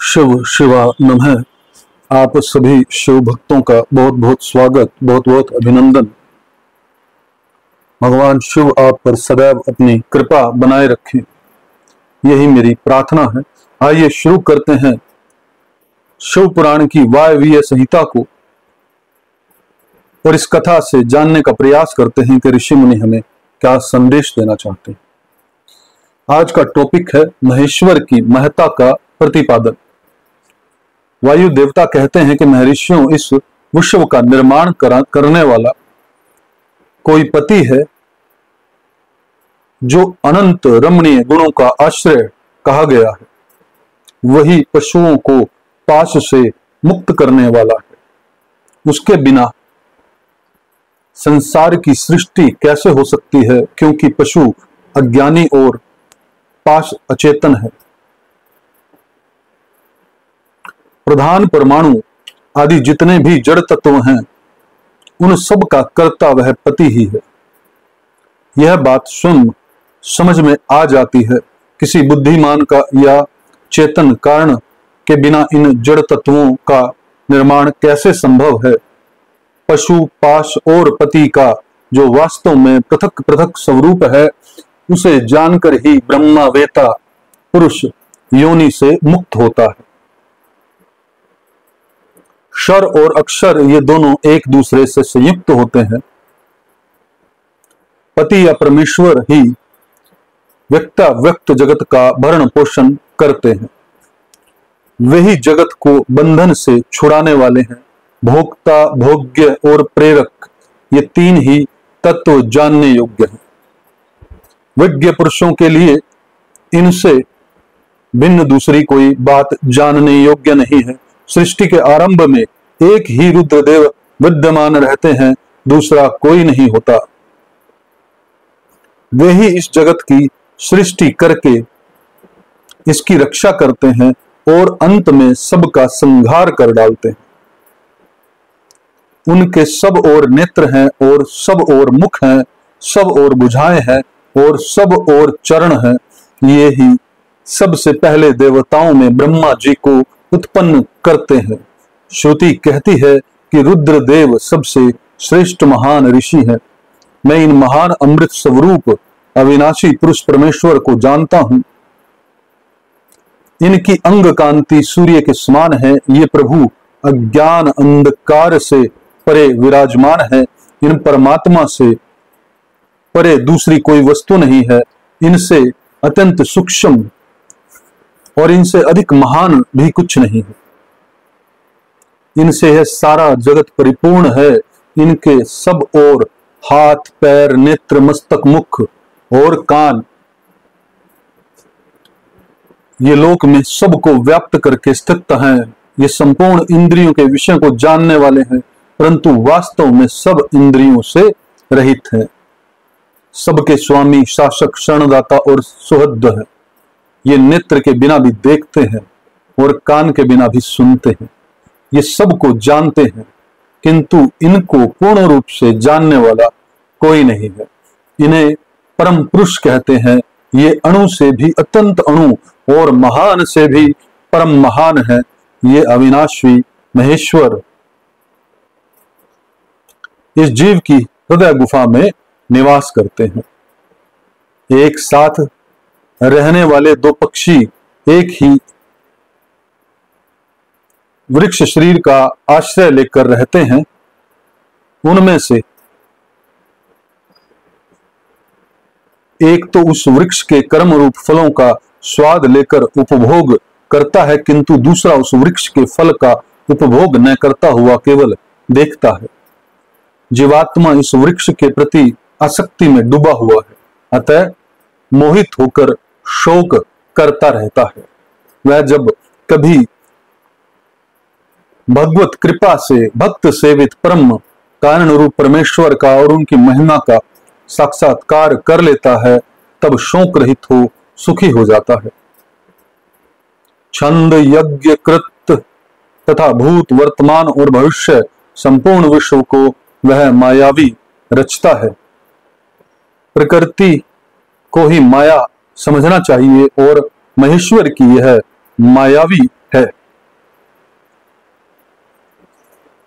शिव शिवा नमः। आप सभी शिव भक्तों का बहुत बहुत स्वागत, बहुत बहुत अभिनंदन। भगवान शिव आप पर सदैव अपनी कृपा बनाए रखें, यही मेरी प्रार्थना है। आइए शुरू करते हैं शिव पुराण की वायवीय संहिता को और इस कथा से जानने का प्रयास करते हैं कि ऋषि मुनि हमें क्या संदेश देना चाहते हैं। आज का टॉपिक है महेश्वर की महत्ता का प्रतिपादन। वायु देवता कहते हैं कि महर्षियों, इस विश्व का निर्माण करने वाला कोई पति है जो अनंत रमणीय गुणों का आश्रय कहा गया है। वही पशुओं को पाश से मुक्त करने वाला है। उसके बिना संसार की सृष्टि कैसे हो सकती है, क्योंकि पशु अज्ञानी और पाश अचेतन है। प्रधान परमाणु आदि जितने भी जड़ तत्व हैं, उन सब का कर्ता वह पति ही है। यह बात स्वयं समझ में आ जाती है। किसी बुद्धिमान का या चेतन कारण के बिना इन जड़ तत्वों का निर्माण कैसे संभव है। पशु, पाश और पति का जो वास्तव में पृथक पृथक स्वरूप है, उसे जानकर ही ब्रह्मवेता पुरुष योनि से मुक्त होता है। क्षर और अक्षर ये दोनों एक दूसरे से संयुक्त होते हैं। पति या परमेश्वर ही व्यक्त जगत का भरण पोषण करते हैं। वही जगत को बंधन से छुड़ाने वाले हैं। भोक्ता, भोग्य और प्रेरक ये तीन ही तत्व जानने योग्य हैं। विज्ञ पुरुषों के लिए इनसे भिन्न दूसरी कोई बात जानने योग्य नहीं है। सृष्टि के आरंभ में एक ही रुद्रदेव विद्यमान रहते हैं, दूसरा कोई नहीं होता। वे ही इस जगत की सृष्टि करके इसकी रक्षा करते हैं और अंत में सबका संहार कर डालते हैं। उनके सब और नेत्र हैं और सब और मुख हैं, सब और भुजाएं हैं और सब और चरण हैं। ये ही सबसे पहले देवताओं में ब्रह्मा जी को उत्पन्न करते हैं। श्रुति कहती है कि रुद्रदेव सबसे श्रेष्ठ महान ऋषि हैं। मैं इन महान अमृत स्वरूप अविनाशी पुरुष परमेश्वर को जानता हूं। इनकी अंग कांति सूर्य के समान है। ये प्रभु अज्ञान अंधकार से परे विराजमान है। इन परमात्मा से परे दूसरी कोई वस्तु नहीं है। इनसे अत्यंत सूक्ष्म और इनसे अधिक महान भी कुछ नहीं है। इनसे यह सारा जगत परिपूर्ण है। इनके सब और हाथ, पैर, नेत्र, मस्तक, मुख और कान ये लोक में सबको व्याप्त करके स्थित हैं। ये संपूर्ण इंद्रियों के विषय को जानने वाले हैं, परंतु वास्तव में सब इंद्रियों से रहित हैं। सबके स्वामी, शासक, शरणदाता और सुहृद है। ये नेत्र के बिना भी देखते हैं और कान के बिना भी सुनते हैं। ये सबको जानते हैं, किंतु इनको पूर्ण रूप से जानने वाला कोई नहीं है। इन्हें परम पुरुष कहते हैं। ये अणु से भी अत्यंत अणु और महान से भी परम महान है। ये अविनाशी महेश्वर इस जीव की हृदय गुफा में निवास करते हैं। एक साथ रहने वाले दो पक्षी एक ही वृक्ष शरीर का आश्रय लेकर रहते हैं। उनमें से एक तो उस वृक्ष के कर्म रूप फलों का स्वाद लेकर उपभोग करता है, किंतु दूसरा उस वृक्ष के फल का उपभोग न करता हुआ केवल देखता है। जीवात्मा इस वृक्ष के प्रति आसक्ति में डूबा हुआ है, अतः मोहित होकर शोक करता रहता है। वह जब कभी भगवत कृपा से भक्त सेवित परम कारण रूप परमेश्वर का और उनकी महिमा का साक्षात्कार कर लेता है, तब शोक रहित हो सुखी हो जाता है। छंद, यज्ञ, कृत तथा भूत, वर्तमान और भविष्य संपूर्ण विश्व को वह मायावी रचता है। प्रकृति को ही माया समझना चाहिए और महेश्वर की यह मायावी है।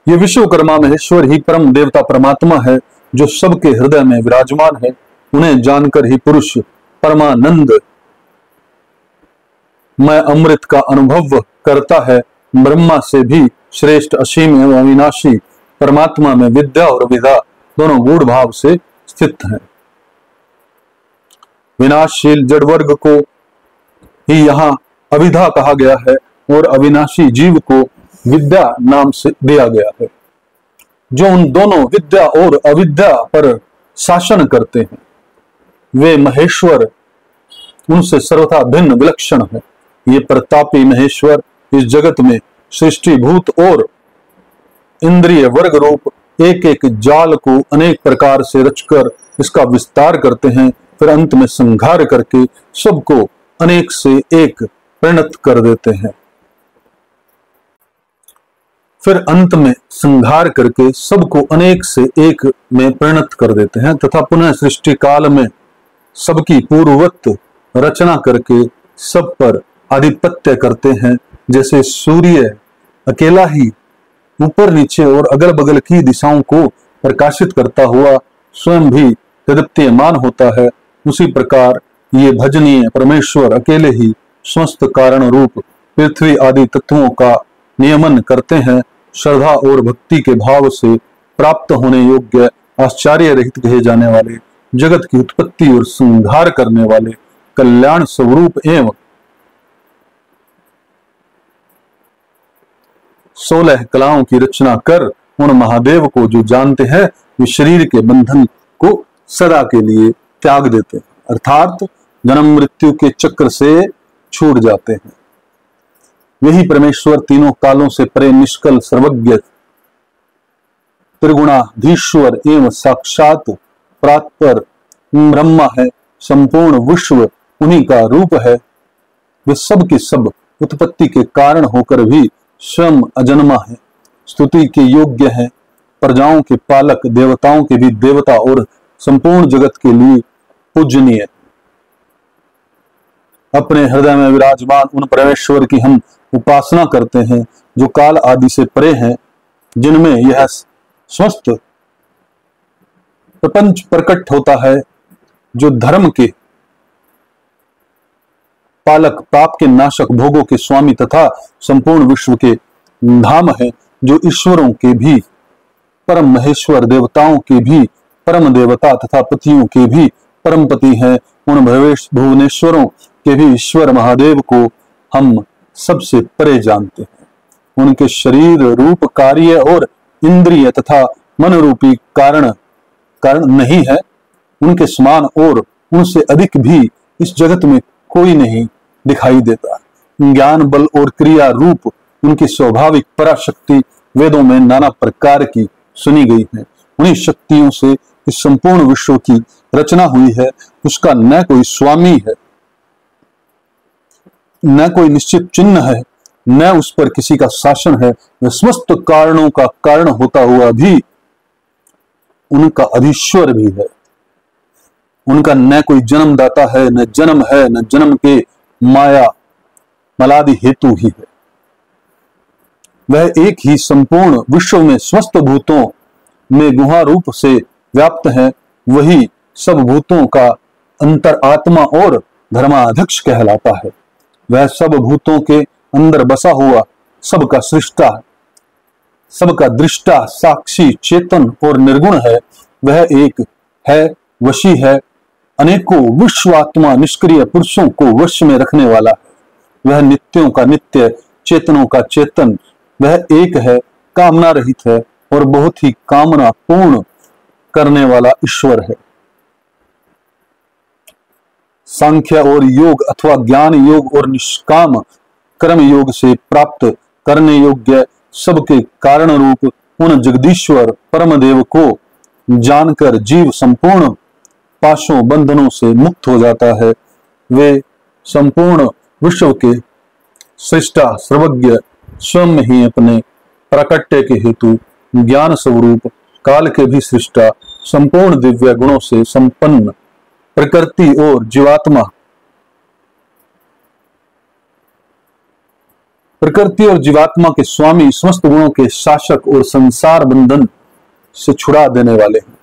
ये विश्वकर्मा महेश्वर ही परम देवता परमात्मा है, जो सबके हृदय में विराजमान है। उन्हें जानकर ही पुरुष परमानंद मैं अमृत का अनुभव करता है। ब्रह्मा से भी श्रेष्ठ असीम एवं अविनाशी परमात्मा में विद्या और विधा दोनों गूढ़ भाव से स्थित हैं। विनाशशील जड़ वर्ग को ही यहाँ अविधा कहा गया है और अविनाशी जीव को विद्या नाम से दिया गया है। जो उन दोनों विद्या और अविद्या पर शासन करते हैं, वे महेश्वर उनसे सर्वथा भिन्न विलक्षण है। ये प्रतापी महेश्वर इस जगत में सृष्टि भूत और इंद्रिय वर्ग रूप एक एक जाल को अनेक प्रकार से रचकर इसका विस्तार करते हैं, फिर अंत में संहार करके सबको अनेक से एक परिणत कर देते हैं। फिर अंत में संहार करके सबको अनेक से एक में परिणत कर देते हैं तथा पुनः सृष्टि काल में सबकी पूर्ववत रचना करके सब पर आधिपत्य करते हैं। जैसे सूर्य अकेला ही ऊपर नीचे और अगल बगल की दिशाओं को प्रकाशित करता हुआ स्वयं भी तदीप्यमान होता है, उसी प्रकार ये भजनीय परमेश्वर अकेले ही समस्त कारण रूप पृथ्वी आदि तत्वों का नियमन करते हैं। श्रद्धा और भक्ति के भाव से प्राप्त होने योग्य आश्चर्य रहित कहे जाने वाले जगत की उत्पत्ति और संहार करने वाले कल्याण स्वरूप एवं 16 कलाओं की रचना कर उन महादेव को जो जानते हैं, वे शरीर के बंधन को सदा के लिए त्याग देते हैं, अर्थात जन्म मृत्यु के चक्र से छूट जाते हैं। यही परमेश्वर तीनों कालों से परे निष्कल सर्वज्ञ त्रिगुणाधीश्वर एवं साक्षात परात्पर ब्रह्मा है। संपूर्ण विश्व उन्हीं का रूप है। वे सब के सब उत्पत्ति के कारण होकर भी स्वयं अजन्मा है, स्तुति के योग्य है, प्रजाओं के पालक, देवताओं के भी देवता और संपूर्ण जगत के लिए पूजनीय। अपने हृदय में विराजमान उन परमेश्वर की हम उपासना करते हैं, जो काल आदि से परे हैं, जिनमें यह समस्त प्रपंच प्रकट होता है, जो धर्म के पालक, पाप के नाशक, भोगों के स्वामी तथा संपूर्ण विश्व के धाम है, जो ईश्वरों के भी परम महेश्वर, देवताओं के भी परम देवता तथा पतियों के भी परम पति हैं। उन भुवनेश्वरों के भी ईश्वर महादेव को हम सबसे परे जानते हैं। उनके शरीर रूप, कार्य और इंद्रिय तथा मन रूपी कारण नहीं है। उनके समान और उनसे अधिक भी इस जगत में कोई नहीं दिखाई देता। ज्ञान बल और क्रिया रूप उनकी स्वाभाविक पराशक्ति वेदों में नाना प्रकार की सुनी गई है। उन्हीं शक्तियों से इस संपूर्ण विश्व की रचना हुई है। उसका न कोई स्वामी है, न कोई निश्चित चिन्ह है, न उस पर किसी का शासन है। वह समस्त कारणों का कारण होता हुआ भी उनका अधीश्वर भी है। उनका न कोई जन्मदाता है, न जन्म है, न जन्म के माया मलादि हेतु ही है। वह एक ही संपूर्ण विश्व में समस्त भूतों में गुहा रूप से व्याप्त है। वही सब भूतों का अंतर आत्मा और धर्माध्यक्ष कहलाता है। वह सब भूतों के अंदर बसा हुआ सबका सृष्टा, सबका दृष्टा, साक्षी, चेतन और निर्गुण है। वह एक है, वशी है, अनेकों विश्वात्मा निष्क्रिय पुरुषों को वश में रखने वाला है। वह नित्यों का नित्य, चेतनों का चेतन, वह एक है, कामना रहित है और बहुत ही कामना पूर्ण करने वाला ईश्वर है। सांख्य और योग अथवा ज्ञान योग और निष्काम कर्म योग से प्राप्त करने योग्य सबके कारण रूप उन जगदीश्वर परम देव को जानकर जीव संपूर्ण पाशों बंधनों से मुक्त हो जाता है। वे संपूर्ण विश्व के सृष्टा सर्वज्ञ स्वयं ही अपने प्राकट्य के हेतु ज्ञान स्वरूप काल के भी सृष्टा संपूर्ण दिव्य गुणों से संपन्न प्रकृति और जीवात्मा प्रकृति और जीवात्मा के स्वामी, समस्त गुणों के शासक और संसार बंधन से छुड़ा देने वाले हैं,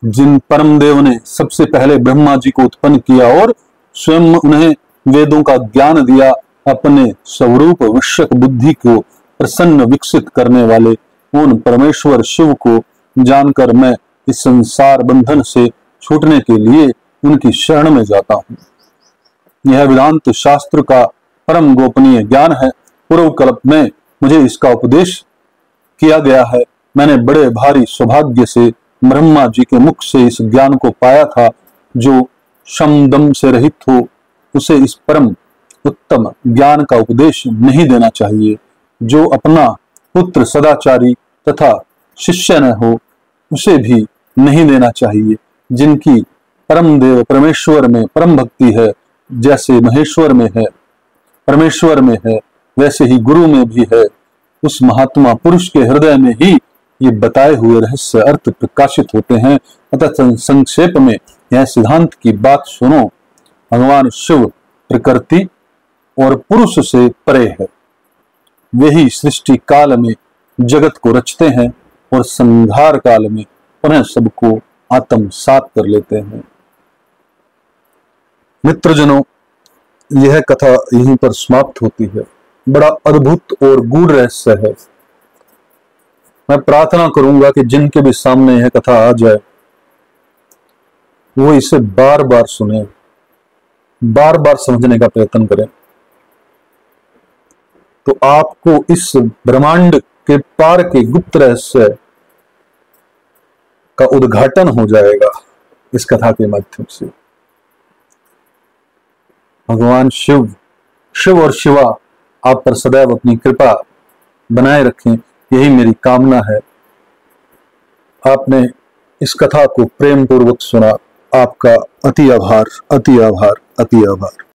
जिन परम देव ने सबसे पहले ब्रह्मा जी को उत्पन्न किया और स्वयं उन्हें वेदों का ज्ञान दिया, अपने स्वरूप विषयक बुद्धि को प्रसन्न विकसित करने वाले उन परमेश्वर शिव को जानकर मैं इस संसार बंधन से छूटने के लिए उनकी शरण में जाता हूं। यह वेदांत शास्त्र का परम गोपनीय ज्ञान है। पूर्व कल्प में मुझे इसका उपदेश किया गया है। मैंने बड़े भारी सौभाग्य से ब्रह्मा जी के मुख से इस ज्ञान को पाया था। जो शम दम से रहित हो उसे इस परम उत्तम ज्ञान का उपदेश नहीं देना चाहिए। जो अपना पुत्र सदाचारी तथा शिष्य न हो उसे भी नहीं देना चाहिए। जिनकी परम देव परमेश्वर में परम भक्ति है, जैसे महेश्वर में है परमेश्वर में है, वैसे ही गुरु में भी है, उस महात्मा पुरुष के हृदय में ही ये बताए हुए रहस्य अर्थ प्रकाशित होते हैं। अतः संक्षेप में यह सिद्धांत की बात सुनो। भगवान शिव प्रकृति और पुरुष से परे है। वे ही सृष्टि काल में जगत को रचते हैं और संहार काल में पुनः सबको आत्मसात कर लेते हैं। मित्रजनों, यह कथा यहीं पर समाप्त होती है। बड़ा अद्भुत और गूढ़ रहस्य है। मैं प्रार्थना करूंगा कि जिनके भी सामने यह कथा आ जाए वो इसे बार बार सुने, बार बार समझने का प्रयत्न करें, तो आपको इस ब्रह्मांड के पार के गुप्त रहस्य का उद्घाटन हो जाएगा इस कथा के माध्यम से। भगवान शिव और शिवा आप पर सदैव अपनी कृपा बनाए रखें, यही मेरी कामना है। आपने इस कथा को प्रेम पूर्वक सुना, आपका अति आभार, अति आभार, अति आभार।